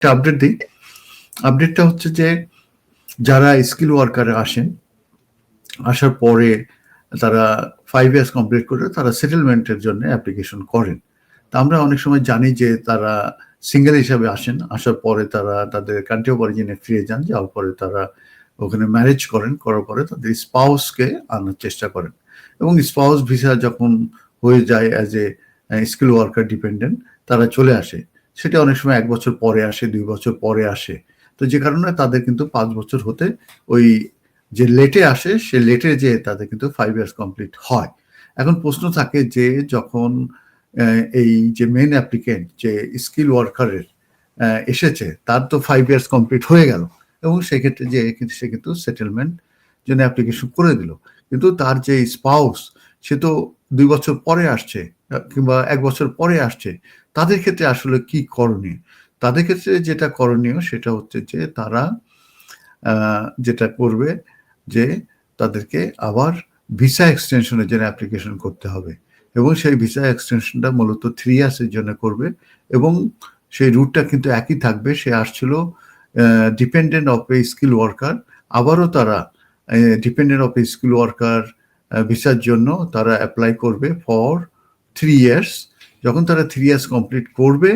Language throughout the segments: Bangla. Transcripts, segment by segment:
একটা আপডেট দিই। আপডেটটা হচ্ছে যে যারা স্কিল ওয়ার্কারে আসেন, আসার পরে তারা 5 ইয়ার্স কমপ্লিট করে তারা সেটেলমেন্টের জন্য অ্যাপ্লিকেশন করেন। তা আমরা অনেক সময় জানি যে তারা সিঙ্গেল হিসাবে আসেন, আসার পরে তারা তাদের কান্ট্রি অফ অরিজিনে ফিরে যান, যাওয়ার পরে তারা ওখানে ম্যারেজ করেন, করার পরে তাদের স্পাউসকে আনার চেষ্টা করেন এবং স্পাউস ভিসা যখন হয়ে যায় as a skill worker dependent, তারা চলে আসে। সেটা অনেক সময় 1 বছর পরে আসে, 2 বছর পরে আসে। তো যে কারণে তাদের কিন্তু 5 বছর হতে ওই যে লেটে আসে, সে লেটে যেয়ে তাদের কিন্তু 5 ইয়ার্স কমপ্লিট হয়। এখন প্রশ্ন থাকে যে যখন এই যে মেইন অ্যাপ্লিকেন্ট যে স্কিল ওয়ার্কারের এসেছে, তার তো 5 ইয়ার্স কমপ্লিট হয়ে গেল এবং সেক্ষেত্রে যে সে কিন্তু সেটেলমেন্ট জন্য অ্যাপ্লিকেশন করে দিল। কিন্তু তার যে স্পাউস, সে তো 2 বছর পরে আসছে কিংবা 1 বছর পরে আসছে। তাদের ক্ষেত্রে আসলে কি করণীয়? তাদের ক্ষেত্রে যেটা করণীয় সেটা হচ্ছে যে তারা যেটা করবে যে তাদেরকে আবার ভিসা এক্সটেনশনের জন্য অ্যাপ্লিকেশন করতে হবে এবং সেই ভিসা এক্সটেনশনটা মূলত 3 ইয়ার্সের জন্য করবে এবং সেই রুটটা কিন্তু একই থাকবে। সে আসছিল dependent of A skill worker, আবারও তারা dependent of A skill worker ভিসার জন্য তারা অ্যাপ্লাই করবে ফর 3 ইয়ার্স। যখন তারা 3 ইয়ার্স কমপ্লিট করবে,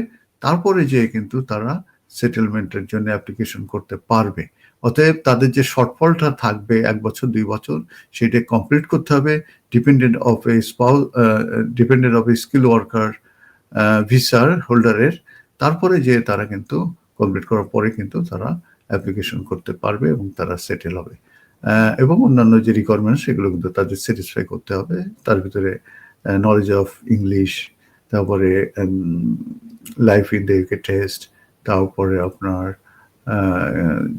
তারপরে যেয়ে কিন্তু তারা সেটেলমেন্টের জন্য অ্যাপ্লিকেশন করতে পারবে। অতএব তাদের যে শর্টফলটা থাকবে 1 বছর 2 বছর, সেটা কমপ্লিট করতে হবে dependent of A dependent of A skill worker ভিসার হোল্ডারের। তারপরে যেয়ে তারা কিন্তু কমপ্লিট করার পরে কিন্তু তারা অ্যাপ্লিকেশন করতে পারবে এবং তারা সেটেল হবে এবং অন্যান্য যে রিকোয়ারমেন্টস সেগুলো কিন্তু তাদের স্যাটিসফাই করতে হবে। তার ভিতরে নলেজ অফ ইংলিশ, তারপরে life in the UK test, তারপরে আপনার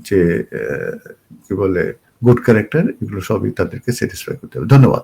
যে কি বলে গুড ক্যারেক্টার, এগুলো সবই তাদেরকে স্যাটিসফাই করতে হবে। ধন্যবাদ।